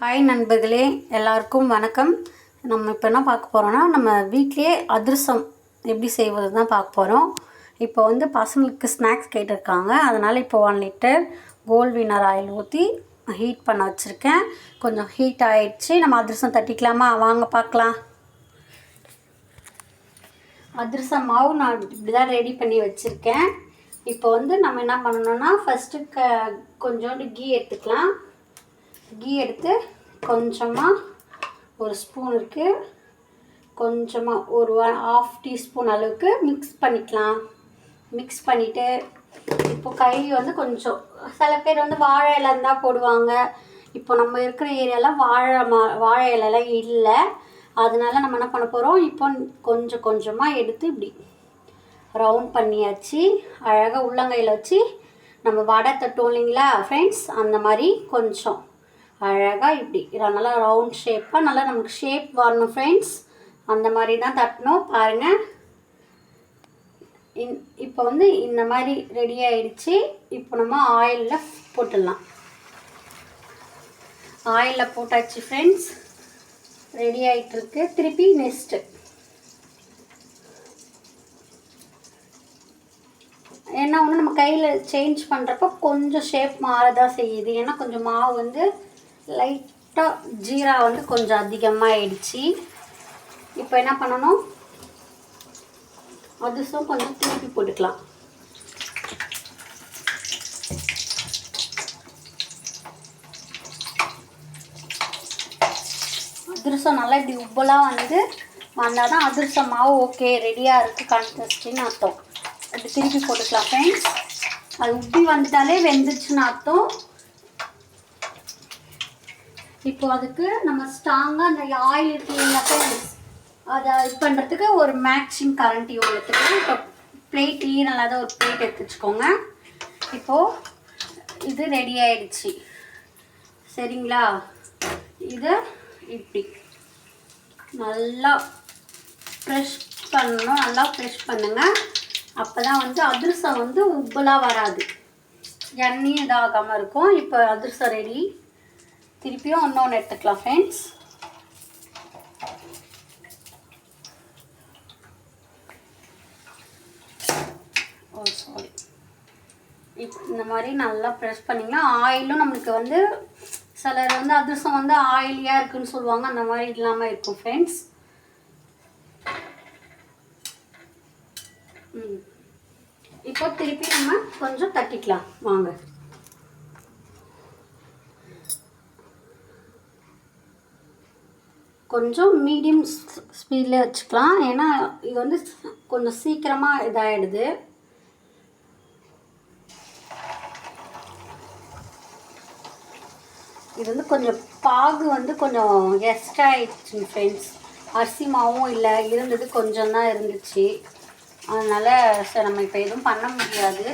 Hi நண்பர்களே, எல்லாருக்கும் வணக்கம். நம்ம இப்போ என்ன பார்க்க போகிறோன்னா, நம்ம வீட்டிலே அதிரசம் எப்படி செய்வது தான் பார்க்க போகிறோம். இப்போ வந்து பசங்களுக்கு ஸ்நாக்ஸ் கேட்டிருக்காங்க. அதனால் இப்போ 1 லிட்டர் கோல்ட் வினர் ஆயில் ஊற்றி ஹீட் பண்ண வச்சுருக்கேன். கொஞ்சம் ஹீட் ஆகிடுச்சு. நம்ம அதிரசம் தட்டிக்கலாமா? வாங்க பார்க்கலாம். அதிரசம் மாவு நான் இப்படி தான் ரெடி பண்ணி வச்சுருக்கேன். இப்போ வந்து நம்ம என்ன பண்ணணும்னா, ஃபஸ்ட்டு கொஞ்சோண்டு கீ எடுத்துக்கலாம். கீ எடுத்து கொஞ்சமாக ஒரு ஸ்பூன் இருக்குது, கொஞ்சமாக ஒரு 1/2 டீஸ்பூன் அளவுக்கு மிக்ஸ் பண்ணிக்கலாம். மிக்ஸ் பண்ணிவிட்டு இப்போ கை வந்து கொஞ்சம் சில பேர் வந்து வாழை இலை இருந்தால் போடுவாங்க. இப்போ நம்ம இருக்கிற ஏரியாவில் வாழை இலைலாம் இல்லை. அதனால நம்ம என்ன பண்ண போகிறோம், இப்போ கொஞ்சம் கொஞ்சமாக எடுத்து இப்படி ரவுண்ட் பண்ணியாச்சு. அழகாக உள்ளங்கையில் வச்சு நம்ம வடை தட்டுவோம் இல்லைங்களா ஃப்ரெண்ட்ஸ், அந்த மாதிரி கொஞ்சம் அழகாக இப்படி நல்லா ரவுண்ட் ஷேப்பாக நல்லா நமக்கு ஷேப் வரணும் ஃப்ரெண்ட்ஸ். அந்த மாதிரி தான் தட்டணும். பாருங்கள், இப்போ வந்து இந்த மாதிரி ரெடி ஆகிடுச்சு. இப்போ நம்ம ஆயிலில் போட்டுடலாம். ஆயிலில் போட்டாச்சு ஃப்ரெண்ட்ஸ், ரெடி ஆகிட்டுருக்கு. திருப்பி நெக்ஸ்ட்டு ஏன்னா ஒன்று நம்ம கையில் சேஞ்ச் பண்ணுறப்போ கொஞ்சம் ஷேப் மாறதான் செய்யுது. ஏன்னா கொஞ்சம் மாவு வந்து லைட்டாக ஜீரா வந்து கொஞ்சம் அதிகமாக ஆயிடுச்சு. இப்போ என்ன பண்ணணும், அதிரசம் கொஞ்சம் திருப்பி போட்டுக்கலாம். அதிரசம் நல்லா இப்படி உப்பெல்லாம் வந்தால் தான் அதிரசம் மாவு ஓகே ரெடியாக இருக்குது கன்சிஸ்டன்சின்னு அர்த்தம். இப்படி திருப்பி போட்டுக்கலாம் ஃப்ரெண்ட்ஸ். அது உப்பி வந்துட்டாலே வெந்துச்சுன்னு அர்த்தம். இப்போ அதுக்கு நம்ம ஸ்ட்ராங்காக அந்த ஆயில் இருக்குங்களா ஃப்ரெண்ட்ஸ், அதை இது பண்ணுறதுக்கு ஒரு மேக்சிங் கரண்டி ஒன்று எடுத்துக்கலாம். இப்போ பிளேட் ஈரல்லாத ஒரு பிளேட் எடுத்து வச்சுக்கோங்க. இப்போது இது ரெடி ஆகிடுச்சு சரிங்களா. இதை இப்படி நல்லா ப்ரெஷ் பண்ணணும். நல்லா ப்ரெஷ் பண்ணுங்கள். அப்போ தான் வந்து அதிரசம் வந்து உப்பலாக வராது, எண்ணெயும் இதாகாமல் இருக்கும். இப்போ அதிரசம் ரெடி. திருப்பியும் இன்னொன்று எடுத்துக்கலாம் ஃப்ரெண்ட்ஸ். சாரி. இப்போ இந்த மாதிரி நல்லா ப்ரெஸ் பண்ணிங்கன்னா ஆயிலும் நம்மளுக்கு வந்து சிலர் வந்து அதிரசம் வந்து ஆயிலியாக இருக்குதுன்னு சொல்லுவாங்க. அந்த மாதிரி இல்லாமல் இருக்கும் ஃப்ரெண்ட்ஸ். இப்போ திருப்பி நம்ம கொஞ்சம் தட்டிக்கலாம் வாங்க. கொஞ்சம் மீடியம் ஸ்பீடில் வச்சுக்கலாம். ஏன்னா இது வந்து கொஞ்சம் சீக்கிரமாக இதாகிடுது. இது வந்து கொஞ்சம் பாகு வந்து கொஞ்சம் எக்ஸ்ட்ரா ஆகிடுச்சு ஃப்ரெண்ட்ஸ். அரிசி மாவும் இல்லை, இருந்தது கொஞ்சம் தான் இருந்துச்சு. அதனால் சரி நம்ம இப்போ எதுவும் பண்ண முடியாது.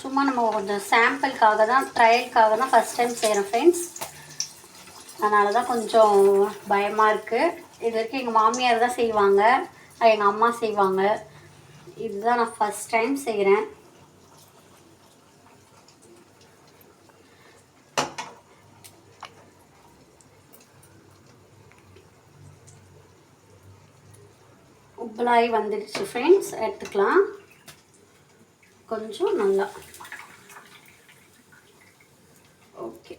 சும்மா நம்ம கொஞ்சம் சாம்பிளுக்காக தான், ட்ரையலுக்காக தான் ஃபஸ்ட் டைம் செய்கிறேன் ஃப்ரெண்ட்ஸ். அதனால தான் கொஞ்சம் பயமாக இருக்குது. இது வரைக்கும் எங்கள் மாமியார் தான் செய்வாங்க, எங்கள் அம்மா செய்வாங்க. இதுதான் நான் ஃபஸ்ட் டைம் செய்கிறேன். உப்பலாகி வந்துடுச்சு ஃப்ரெண்ட்ஸ். எடுத்துக்கலாம் கொஞ்சம் நல்லா. ஓகே,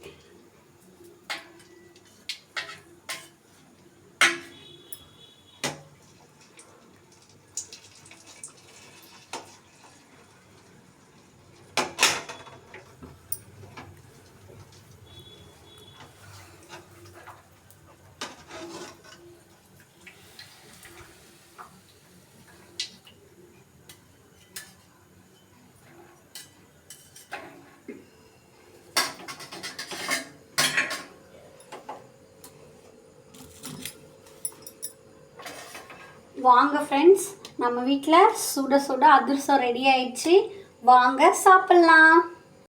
வாங்க ஃப்ரெண்ட்ஸ், நம்ம வீட்டில் சுட சுட அதிரசம் ரெடி ஆயிடுச்சு. வாங்க சாப்பிட்லாம்.